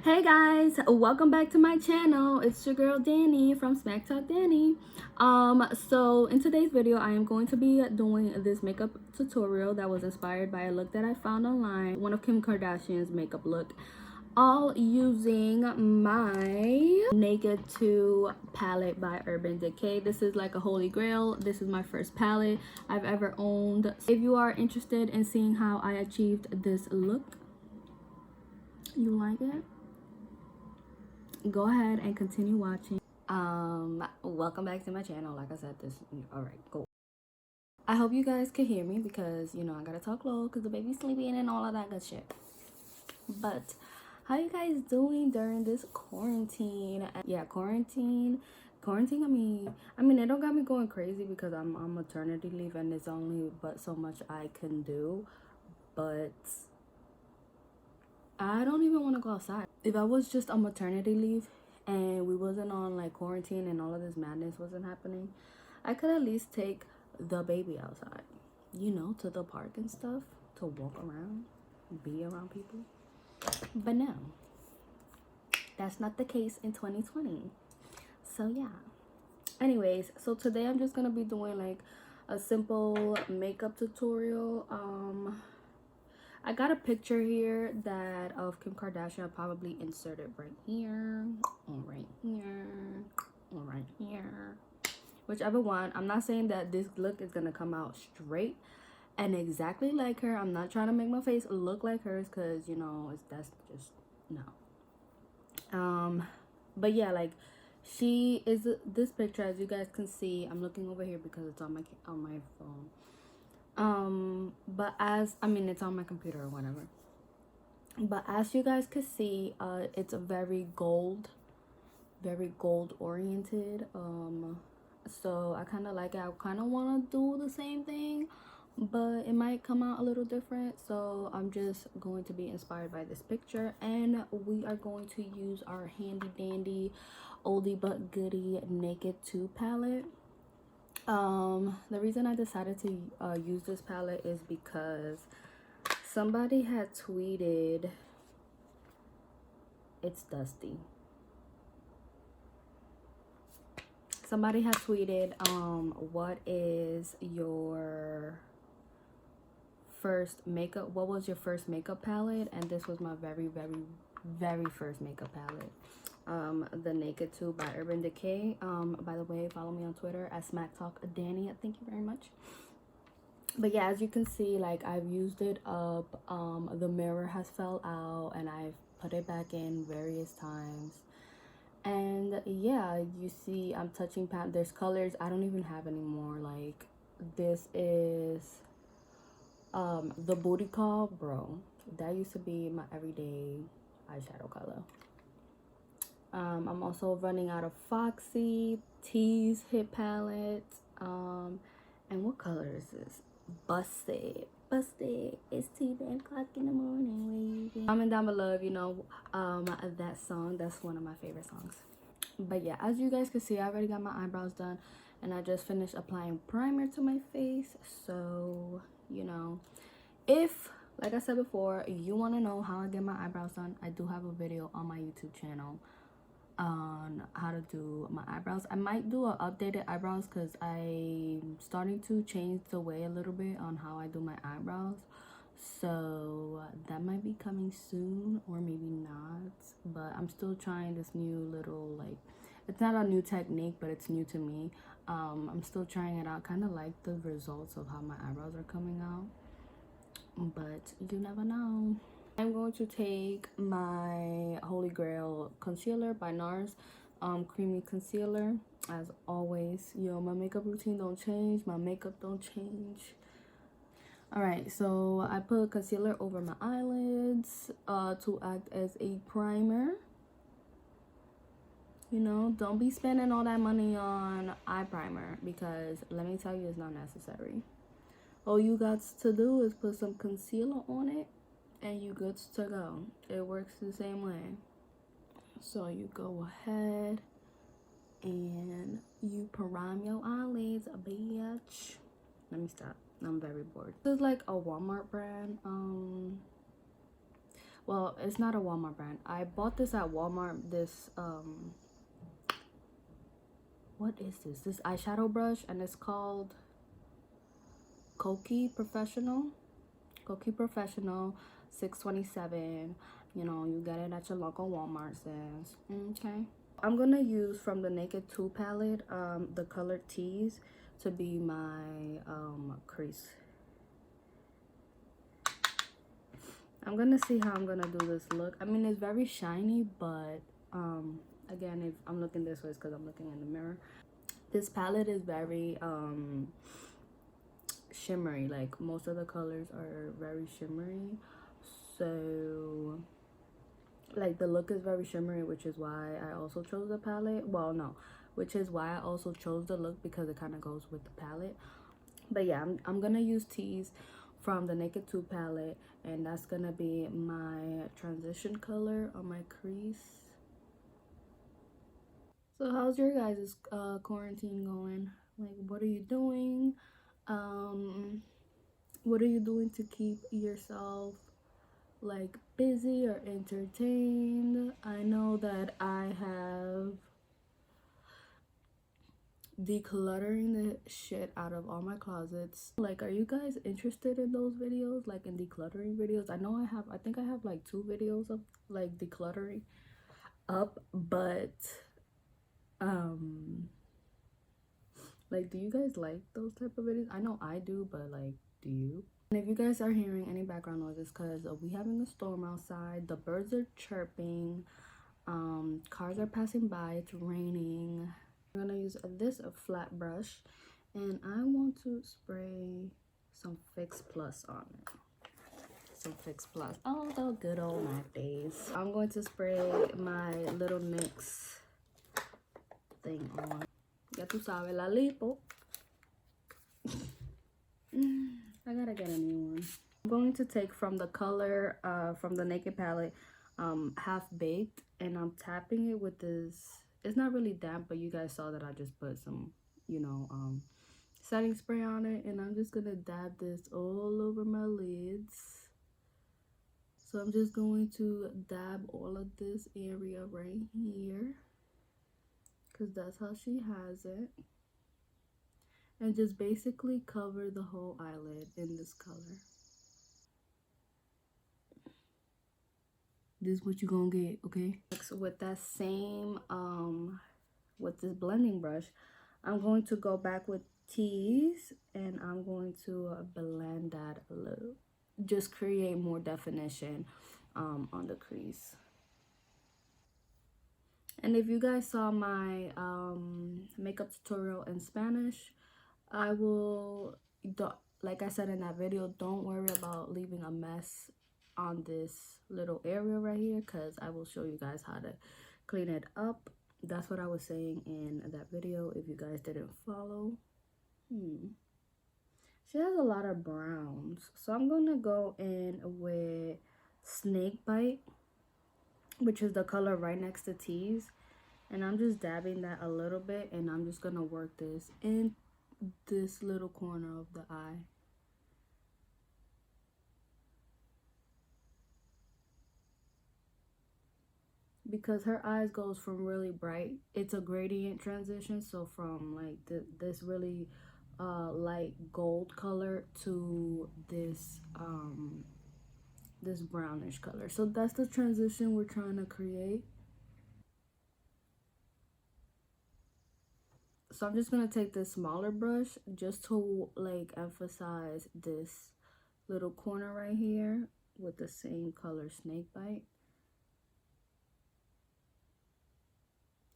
Hey guys, welcome back to my channel. It's your girl Danny from Smack Talk Danny. So in today's video I am going to be doing this makeup tutorial that was inspired by a look that I found online, one of Kim Kardashian's makeup look, all using my Naked 2 palette by Urban Decay. This is like a holy grail. This is my first palette I've ever owned. If you are interested in seeing how I achieved this look, you like it, go ahead and continue watching. Welcome back to my channel. Like I said, all right, cool. I hope you guys can hear me because you know I gotta talk low because the baby's sleeping and all of that good shit. But how you guys doing during this quarantine? Yeah, quarantine. I mean it don't got me going crazy because I'm on maternity leave and there's only but so much I can do. But I don't even want to go outside. If I was just on maternity leave and we wasn't on like quarantine and all of this madness wasn't happening, I could at least take the baby outside, you know, to the park and stuff, to walk around, be around people. But no, that's not the case in 2020. So yeah. Anyways, so today I'm just gonna be doing like a simple makeup tutorial. I got a picture here that of Kim Kardashian. I'll probably insert it right here, or right here, or right here, whichever one. I'm not saying that this look is gonna come out straight and exactly like her. I'm not trying to make my face look like hers because you know that's just no. But yeah, like she is this picture, as you guys can see. I'm looking over here because it's on my phone. But as I mean, it's on my computer or whatever. But as you guys can see, it's a very gold oriented. So I kind of like it. I kind of want to do the same thing, but it might come out a little different. So I'm just going to be inspired by this picture, and we are going to use our handy dandy oldie but goodie Naked 2 palette. The reason I decided to use this palette is because somebody had tweeted, it's dusty. Somebody had tweeted, what is your first makeup, what was your first makeup palette? And this was my very first makeup palette. The Naked 2 by Urban Decay. By the way, follow me on Twitter at Smack Talk Danny. Thank you very much. But yeah, as you can see, like I've used it up. The mirror has fell out and I've put it back in various times. And yeah, you see I'm touching there's colors I don't even have anymore. Like this is the booty call, bro. That used to be my everyday eyeshadow color. I'm also running out of Foxy Tease Hit Palette. And what color is this? Busted. It's 10 o'clock in the morning. Comment down below if you know that song. That's one of my favorite songs. But yeah, as you guys can see, I already got my eyebrows done, and I just finished applying primer to my face. So you know, if, like I said before, you want to know how I get my eyebrows done, I do have a video on my YouTube channel on how to do my eyebrows. I might do an updated eyebrows because I'm starting to change the way a little bit on how I do my eyebrows. So that might be coming soon, or maybe not. But I'm still trying this new little, like, it's not a new technique, but it's new to me. I'm still trying it out. Kind of like the results of how my eyebrows are coming out, but you never know. I'm going to take my Holy Grail concealer by NARS, creamy concealer. As always, you know, my makeup routine don't change, my makeup don't change. All right, so I put concealer over my eyelids to act as a primer. You know, don't be spending all that money on eye primer because let me tell you, it's not necessary. All you got to do is put some concealer on it and you good to go. It works the same way. So you go ahead and you prime your eyelids, bitch. Let me stop. I'm very bored. This is like a Walmart brand. Well, it's not a Walmart brand. I bought this at Walmart. This what is this? This eyeshadow brush, and it's called Koki Professional. Koki Professional 627. You know, you get it at your local Walmart, says. Okay. I'm gonna use from the Naked 2 palette the color Tease to be my crease. I'm gonna see how I'm gonna do this look. I mean, it's very shiny, but again, if I'm looking this way, it's because I'm looking in the mirror. This palette is very shimmery. Like, most of the colors are very shimmery, so like the look is very shimmery, which is why I also chose the palette. Well, no, which is why I also chose the look, because it kind of goes with the palette. But yeah, I'm gonna use Tease from the Naked 2 palette, and that's gonna be my transition color on my crease. So how's your guys' quarantine going? Like, what are you doing? What are you doing to keep yourself like busy or entertained? I know that I have decluttering the shit out of all my closets. Like, are you guys interested in those videos, like in decluttering videos? I think I have like 2 videos of like decluttering up, but like, do you guys like those type of videos? I know I do, but like, do you? And if you guys are hearing any background noises, because we having a storm outside, the birds are chirping, cars are passing by, it's raining. I'm gonna use this flat brush, and I want to spray some Fix Plus on it. Some Fix Plus. Oh, the good old MAC days. I'm going to spray my little NYX thing on. Ya tú sabes, la lipo. I gotta get a new one. I'm going to take from the color from the Naked palette, Half Baked, and I'm tapping it with this. It's not really damp, but you guys saw that I just put some, you know, setting spray on it, and I'm just gonna dab this all over my lids. So I'm just going to dab all of this area right here, because that's how she has it, and just basically cover the whole eyelid in this color. This is what you gonna get, okay? Next, with that same with this blending brush, I'm going to go back with Tease, and I'm going to blend that a little, just create more definition on the crease. And if you guys saw my makeup tutorial in Spanish, I will, like I said in that video, don't worry about leaving a mess on this little area right here, because I will show you guys how to clean it up. That's what I was saying in that video, if you guys didn't follow. She has a lot of browns, so I'm gonna go in with Snake Bite, which is the color right next to Tease, and I'm just dabbing that a little bit, and I'm just gonna work this in this little corner of the eye. Because her eyes goes from really bright, it's a gradient transition, so from like this really light gold color to this this brownish color. So that's the transition we're trying to create. So I'm just gonna take this smaller brush just to like emphasize this little corner right here with the same color Snake Bite.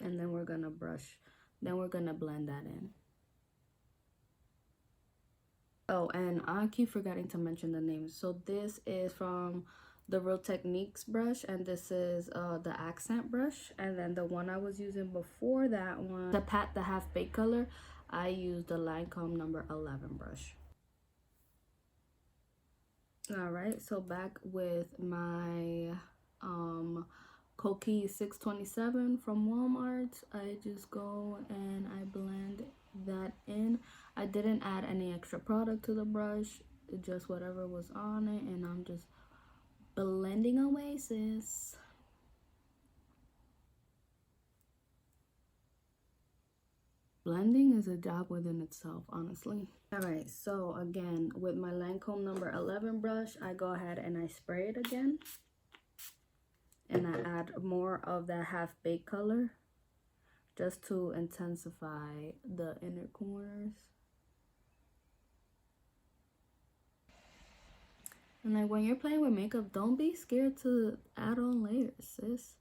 And then we're gonna blend that in. Oh, and I keep forgetting to mention the name. So this is from the Real Techniques brush, and this is the accent brush. And then the one I was using before that one, the Pat the Half Baked color, I used the Lancome number 11 brush. All right, so back with my Koki 627 from Walmart. I just go and I blend that in. I didn't add any extra product to the brush, just whatever was on it, and I'm just blending away, sis. Blending is a job within itself, honestly. All right, so again, with my Lancome number 11 brush, I go ahead and I spray it again. And I add more of that half-baked color just to intensify the inner corners. And like when you're playing with makeup, don't be scared to add on layers, sis.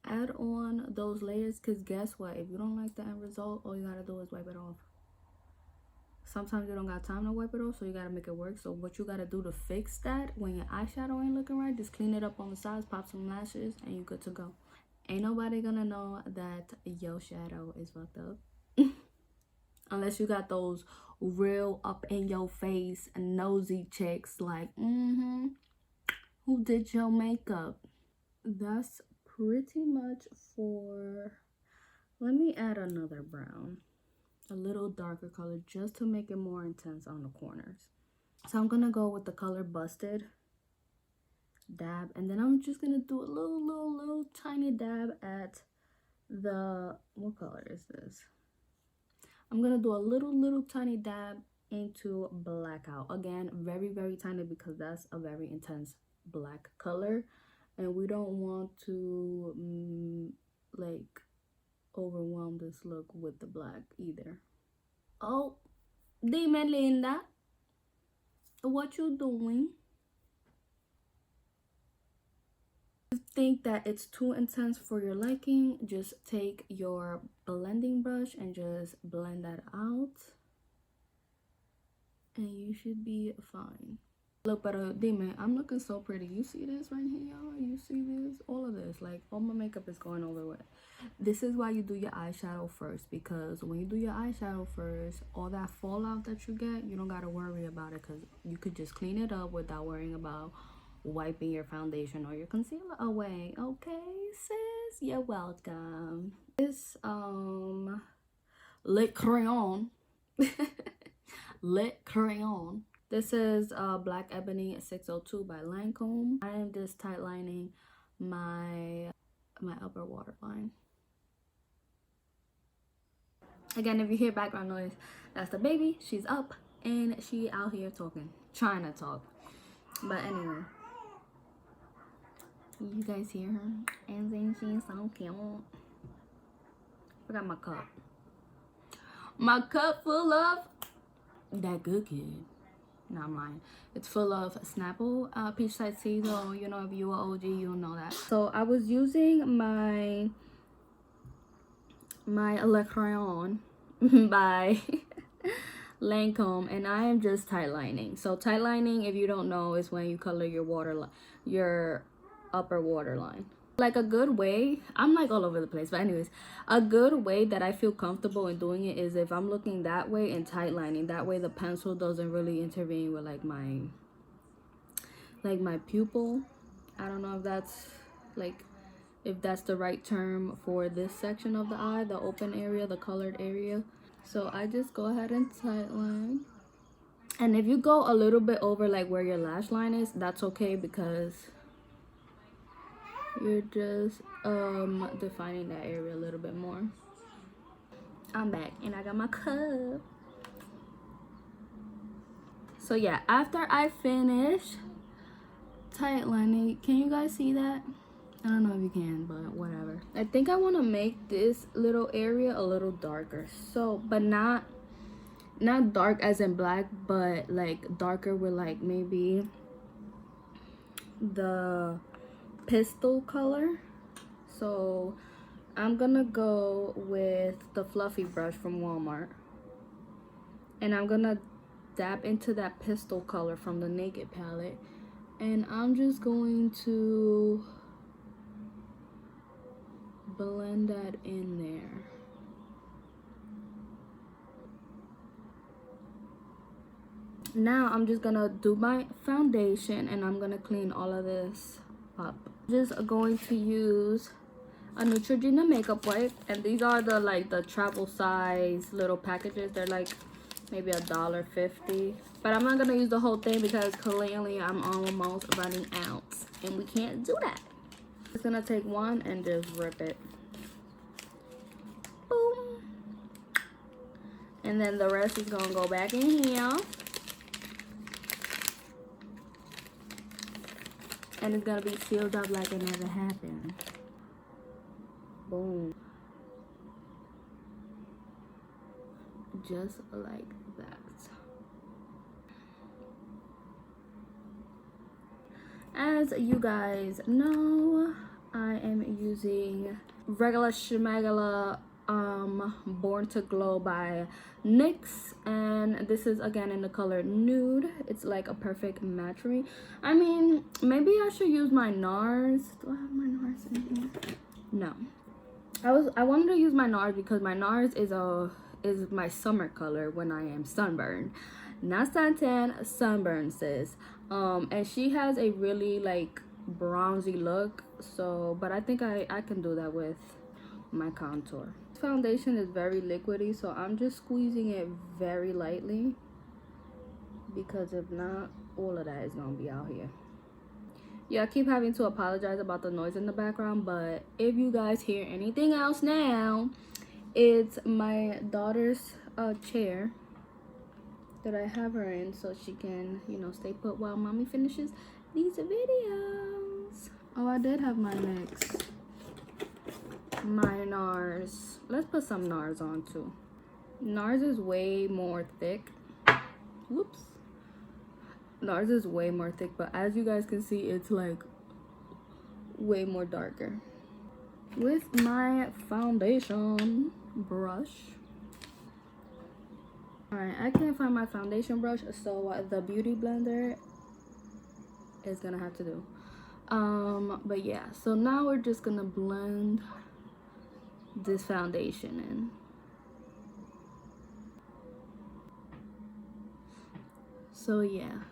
Add on those layers, because guess what? If you don't like the end result, all you gotta do is wipe it off. Sometimes you don't got time to wipe it off, so you gotta make it work. So what you gotta do to fix that, when your eyeshadow ain't looking right, just clean it up on the sides, pop some lashes, and you're good to go. Ain't nobody gonna know that your shadow is fucked up. Unless you got those real up in your face nosy chicks like, who did your makeup? That's pretty much for, let me add another brown, a little darker color, just to make it more intense on the corners. So I'm gonna go with the color Busted, dab, and then I'm just gonna do a little tiny dab at the, what color is this? I'm gonna do a little tiny dab into Blackout. Again, very tiny, because that's a very intense black color, and we don't want to like overwhelm this look with the black either. Oh, dime linda, what you doing? If you think that it's too intense for your liking, just take your blending brush and just blend that out, and you should be fine. Look, but dime, I'm looking so pretty. You see this right here, y'all? You see this? All of this, like all my makeup is going over with. This is why you do your eyeshadow first, because when you do your eyeshadow first, all that fallout that you get, you don't gotta worry about it, because you could just clean it up without worrying about wiping your foundation or your concealer away. Okay, sis, you're welcome. This lit crayon lit crayon. This is Black Ebony 602 by Lancome. I am just tightlining my upper waterline. Again, if you hear background noise, that's the baby. She's up and she out here talking, trying to talk. But anyway, you guys hear her? And then she's so cute. Forgot my cup. My cup full of that good kid. No, I'm lying. It's full of Snapple peach side tea. So you know, if you are OG, you'll know that. So I was using my Le Crayon by Lancome, and I am just tightlining. So tightlining, if you don't know, is when you color your upper waterline. Like a good way, I'm like all over the place, but anyways, a good way that I feel comfortable in doing it is if I'm looking that way and tightlining. That way the pencil doesn't really intervene with like my pupil. I don't know if that's the right term for this section of the eye, the open area, the colored area. So I just go ahead and tightline. And if you go a little bit over like where your lash line is, that's okay, because you're just defining that area a little bit more. I'm back and I got my cup. So yeah, after I finish tightlining, can you guys see that? I don't know if you can, but whatever. I think I want to make this little area a little darker. So, but not dark as in black, but like darker with like maybe the pistol color. So I'm gonna go with the fluffy brush from Walmart, and I'm gonna dab into that pistol color from the Naked palette, and I'm just going to blend that in there. Now I'm just gonna do my foundation, and I'm gonna clean all of this up. Just going to use a Neutrogena makeup wipe, and these are the travel size little packages. They're like maybe $1.50. But I'm not gonna use the whole thing because clearly I'm almost running out, and we can't do that. Just gonna take one and just rip it. Boom. And then the rest is gonna go back in here. And it's gonna be sealed up like it never happened. Boom. Just like that. As you guys know, I am using regular schmegula Born to Glow by NYX, and this is again in the color nude. It's like a perfect match for me. I mean, maybe I should use my NARS. Do I have my NARS in here? No. I wanted to use my NARS because my NARS is my summer color when I am sunburned. Not suntan, sunburn, sis. And she has a really like bronzy look, so but I think I can do that with my contour. Foundation is very liquidy, so I'm just squeezing it very lightly, because if not, all of that is gonna be out here. Yeah, I keep having to apologize about the noise in the background, but if you guys hear anything else now, it's my daughter's chair that I have her in so she can, you know, stay put while mommy finishes these videos. Oh, I did have my NYX. My NARS. Let's put some NARS on too. NARS is way more thick. Whoops. NARS is way more thick, but as you guys can see, it's like way more darker. With my foundation brush. Alright, I can't find my foundation brush, so the beauty blender is gonna have to do. But yeah, so now we're just gonna blend this foundation in. So yeah,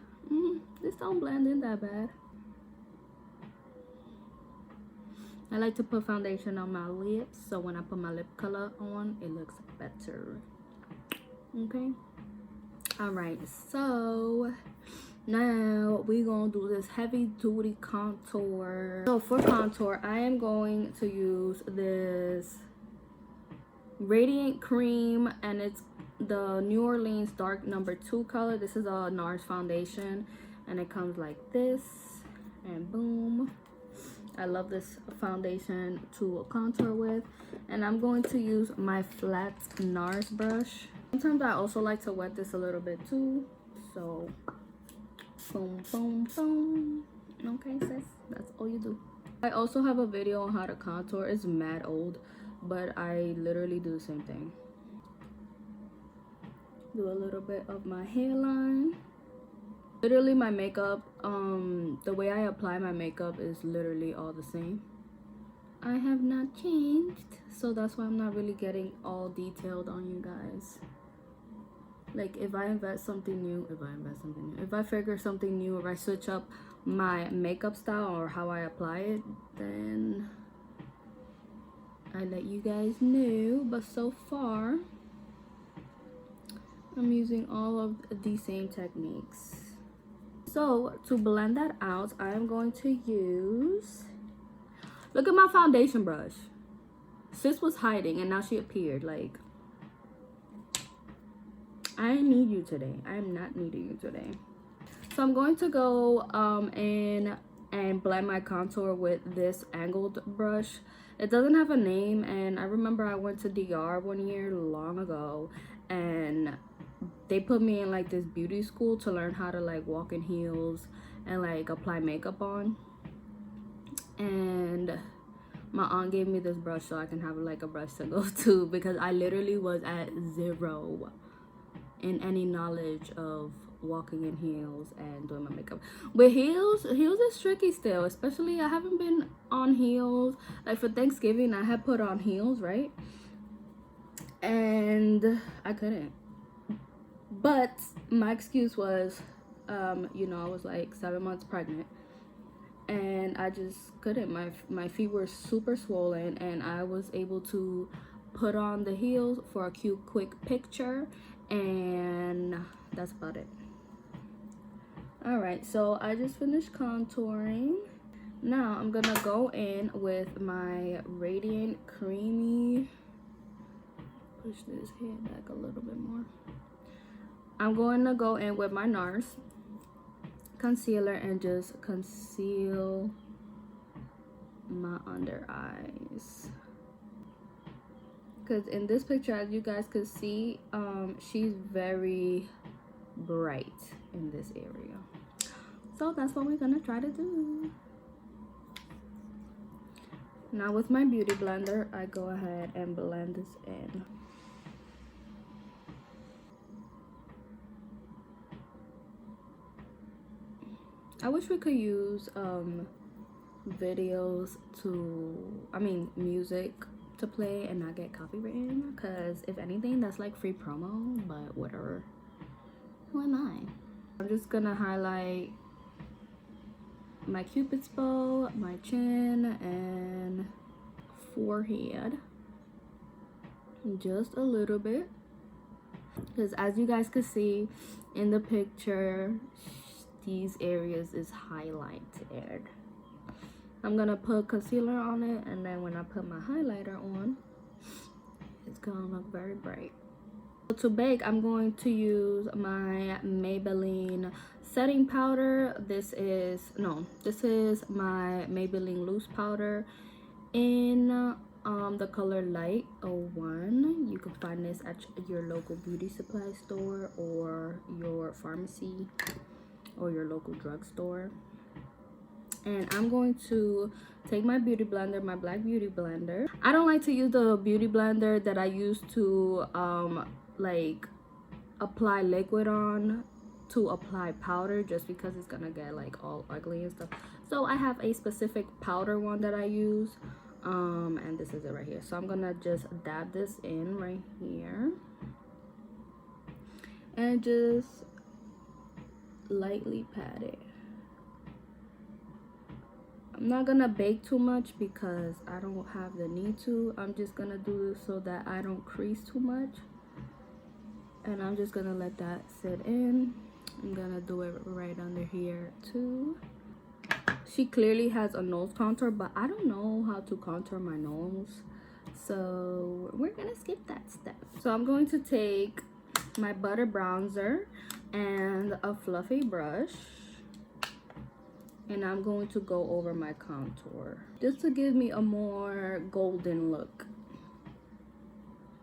this don't blend in that bad. I like to put foundation on my lips, so when I put my lip color on, it looks better. Okay. All right, so now we're gonna do this heavy duty contour. So for contour, I am going to use this Radiant Cream, and it's the New Orleans Dark number 2 color. This is a NARS foundation, and it comes like this, and boom. I love this foundation to contour with, and I'm going to use my flat NARS brush. Sometimes I also like to wet this a little bit too, so boom, boom, boom. Okay, sis, that's all you do. I also have a video on how to contour. It's mad old, but I literally do the same thing. Do a little bit of my hairline. Literally my makeup, the way I apply my makeup is literally all the same. I have not changed, so that's why I'm not really getting all detailed on you guys. Like if I invest something new, if I figure something new, if I switch up my makeup style or how I apply it, then I let you guys know. But so far, I'm using all of the same techniques. So to blend that out, I am going to use, look at my foundation brush. Sis was hiding and now she appeared. Like, I need you today. I am not needing you today. So I'm going to go in and blend my contour with this angled brush. It doesn't have a name, and I remember I went to DR one year long ago, and they put me in like this beauty school to learn how to like walk in heels and like apply makeup on. And my aunt gave me this brush so I can have like a brush to go to, because I literally was at zero in any knowledge of walking in heels and doing my makeup. With heels is tricky still, especially I haven't been on heels. Like for Thanksgiving I had put on heels, right? And I couldn't. But my excuse was, you know, I was like 7 months pregnant, and I just couldn't. My feet were super swollen, and I was able to put on the heels for a cute quick picture, and that's about it. All right, so I just finished contouring. Now I'm gonna go in with my Radiant Creamy, push this hair back a little bit more. I'm going to go in with my NARS concealer and just conceal my under eyes. Because in this picture, as you guys could see, she's very bright in this area. So that's what we're gonna try to do. Now with my beauty blender, I go ahead and blend this in. I wish we could use videos music to play and not get copywritten, because if anything, that's like free promo, but whatever. Who am I? I'm just gonna highlight my cupid's bow, my chin, and forehead just a little bit, because as you guys could see in the picture, these areas is highlighted. I'm gonna put concealer on it, and then when I put my highlighter on, it's gonna look very bright. To bake, I'm going to use my Maybelline setting powder. This is my Maybelline loose powder in the color Light 01. You can find this at your local beauty supply store or your pharmacy or your local drugstore. And I'm going to take my beauty blender, my black beauty blender. I don't like to use the beauty blender that I use to like apply liquid on to apply powder, just because it's gonna get like all ugly and stuff. So I have a specific powder one that I use, and this is it right here. So I'm gonna just dab this in right here and just lightly pat it. I'm not gonna bake too much because I don't have the need to. I'm just gonna do this so that I don't crease too much, and I'm just gonna let that sit in. I'm gonna do it right under here too. She clearly has a nose contour, but I don't know how to contour my nose, so we're gonna skip that step. So I'm going to take my butter bronzer and a fluffy brush, and I'm going to go over my contour just to give me a more golden look,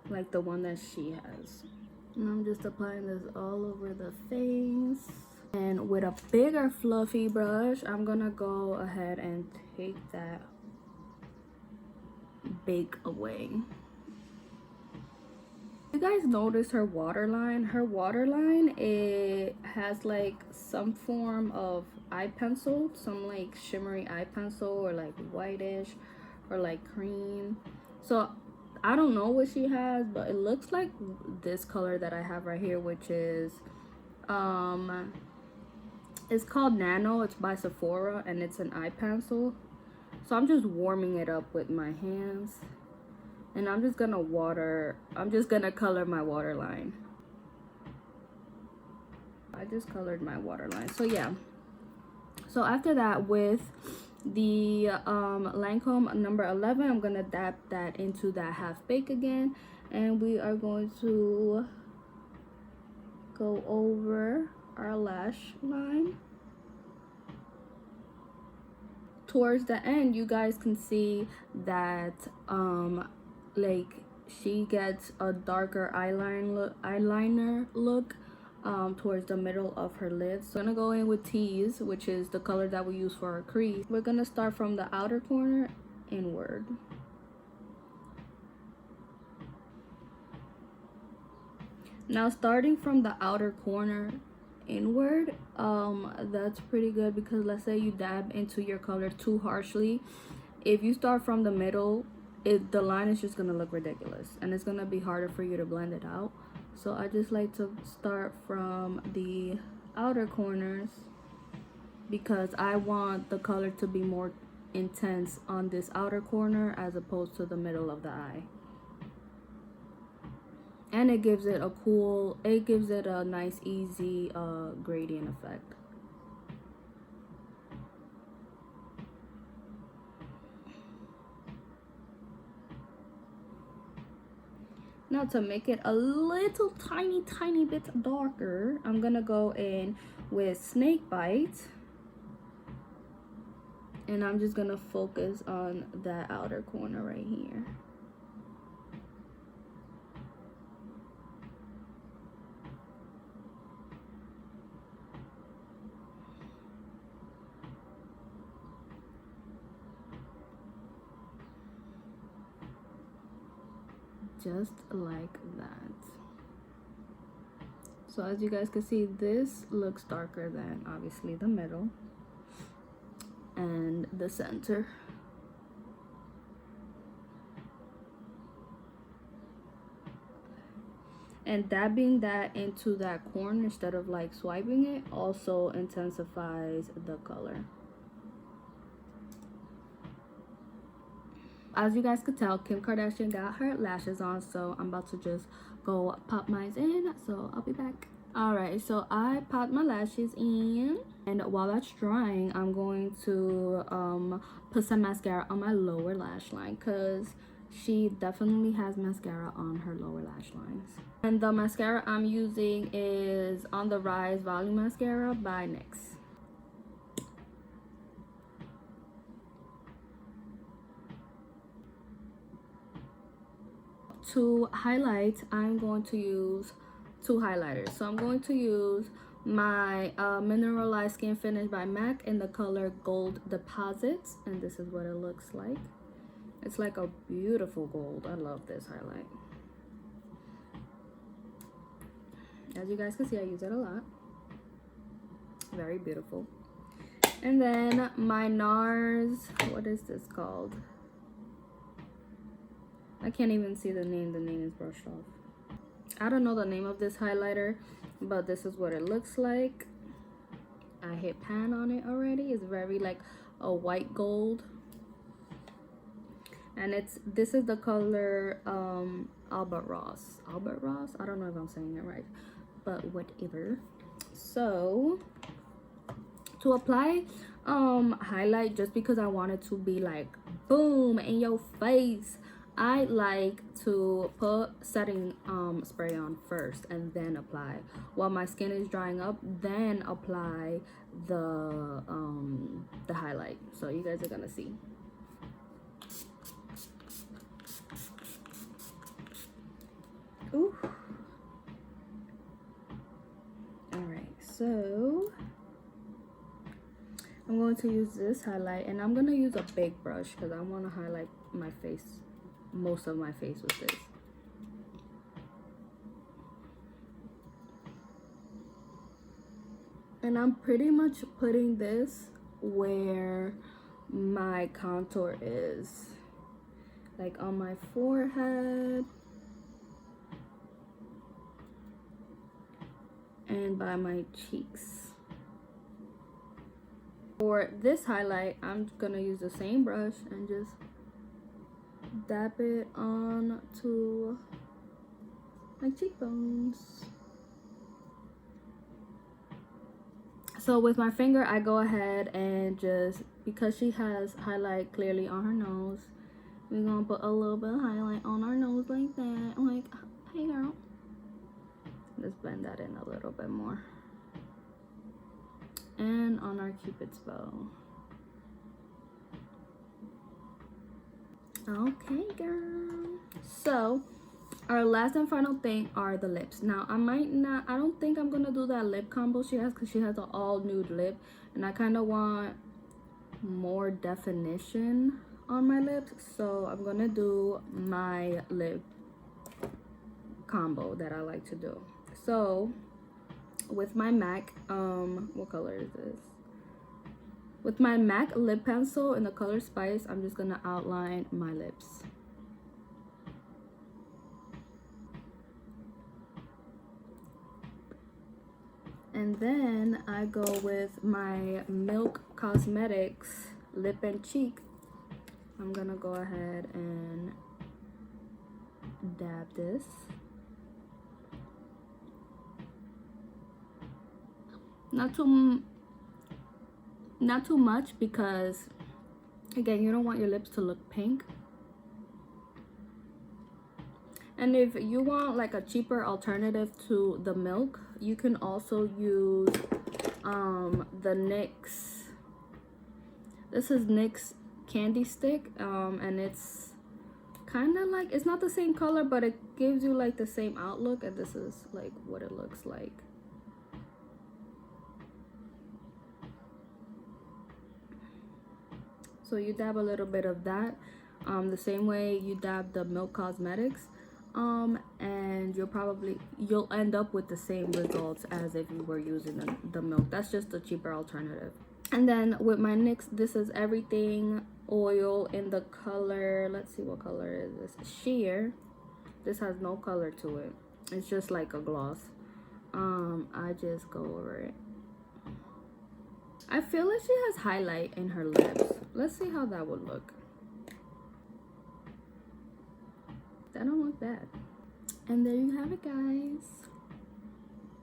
like the one that she has. And I'm just applying this all over the face. And with a bigger fluffy brush, I'm gonna go ahead and take that bake away. You guys notice her waterline? Her waterline, it has like some form of eye pencil, some like shimmery eye pencil, or like whitish or like cream. So I don't know what she has, but it looks like this color that I have right here, which is it's called Nano. It's by Sephora, and it's an eye pencil. So I'm just warming it up with my hands, and I'm just gonna color my waterline. I just colored my waterline. So yeah, so after that, with the Lancome number 11, I'm gonna dab that into that half bake again, and we are going to go over our lash line. Towards the end, you guys can see that like she gets a darker eyeliner look towards the middle of her lids. So I'm gonna go in with Tease, which is the color that we use for our crease. We're gonna start from the outer corner inward. Now starting from the outer corner inward, that's pretty good, because let's say you dab into your color too harshly. If you start from the middle, the line is just gonna look ridiculous, and it's gonna be harder for you to blend it out. So I just like to start from the outer corners, because I want the color to be more intense on this outer corner as opposed to the middle of the eye. And it gives it a cool, it gives it a nice easy gradient effect. Now to make it a little tiny bit darker, I'm gonna go in with Snake Bite, and I'm just gonna focus on that outer corner right here. Just like that. So as you guys can see, this looks darker than obviously the middle and the center. And dabbing that into that corner instead of like swiping it also intensifies the color. As you guys could tell, Kim Kardashian got her lashes on, so I'm about to just go pop mine in, so I'll be back. Alright, so I popped my lashes in, and while that's drying, I'm going to put some mascara on my lower lash line, because she definitely has mascara on her lower lash lines. And the mascara I'm using is On the Rise Volume Mascara by NYX. To highlight, I'm going to use two highlighters. So I'm going to use my Mineralized Skin Finish by MAC in the color Gold Deposits, and this is what it looks like. It's like a beautiful gold. I love this highlight. As you guys can see, I use it a lot. Very beautiful. And then my NARS, what is this called? I can't even see the name. The name is brushed off. I don't know the name of this highlighter, but this is what it looks like. I hit pan on it already. It's very like a white gold. And this is the color Albatross. Albatross? I don't know if I'm saying it right, but whatever. So to apply highlight, just because I want it to be like boom in your face, I like to put setting spray on first and then apply. While my skin is drying up, then apply the highlight. So you guys are gonna see. Ooh. Alright, so I'm going to use this highlight, and I'm gonna use a big brush because I want to highlight my face, most of my face with this. And I'm pretty much putting this where my contour is, like on my forehead and by my cheeks. For this highlight, I'm gonna use the same brush and just dab it onto my cheekbones. So with my finger, I go ahead and just, because she has highlight clearly on her nose, we're gonna put a little bit of highlight on our nose like that. I'm like, hey girl. Let's blend that in a little bit more. And on our Cupid's bow. Okay, girl. So our last and final thing are the lips. Now I don't think I'm gonna do that lip combo she has, because she has an all nude lip, and I kind of want more definition on my lips. So I'm gonna do my lip combo that I like to do. So with my MAC, what color is this? With my MAC lip pencil in the color Spice, I'm just gonna outline my lips. And then I go with my Milk Cosmetics lip and cheek. I'm gonna go ahead and dab this. Not too much, because again, you don't want your lips to look pink. And if you want like a cheaper alternative to the milk, you can also use the NYX. This is NYX candy stick, and it's kind of like, it's not the same color, but it gives you like the same outlook, and this is like what it looks like. So you dab a little bit of that, the same way you dab the Milk Cosmetics, and you'll end up with the same results as if you were using the milk. That's just a cheaper alternative. And then with my NYX, this is Everything Oil in the color, let's see, what color is this? Sheer. This has no color to it. It's just like a gloss. I just go over it. I feel like she has highlight in her lips. Let's see how that would look. That don't look bad. And there you have it, guys.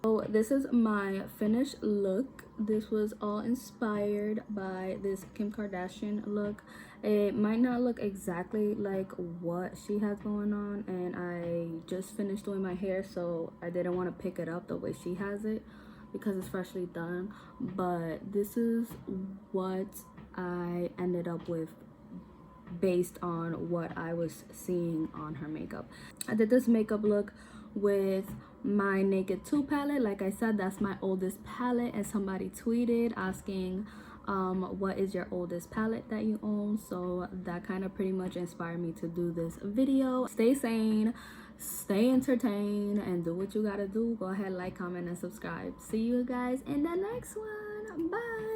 So this is my finished look. This was all inspired by this Kim Kardashian look. It might not look exactly like what she has going on, and I just finished doing my hair, so I didn't want to pick it up the way she has it because it's freshly done. But this is what I ended up with based on what I was seeing on her makeup. I did this makeup look with my Naked 2 palette. Like I said, that's my oldest palette, and somebody tweeted asking what is your oldest palette that you own, so that kind of pretty much inspired me to do this video. Stay sane, stay entertained, and do what you gotta do. Go ahead, like, comment, and subscribe. See you guys in the next one. Bye.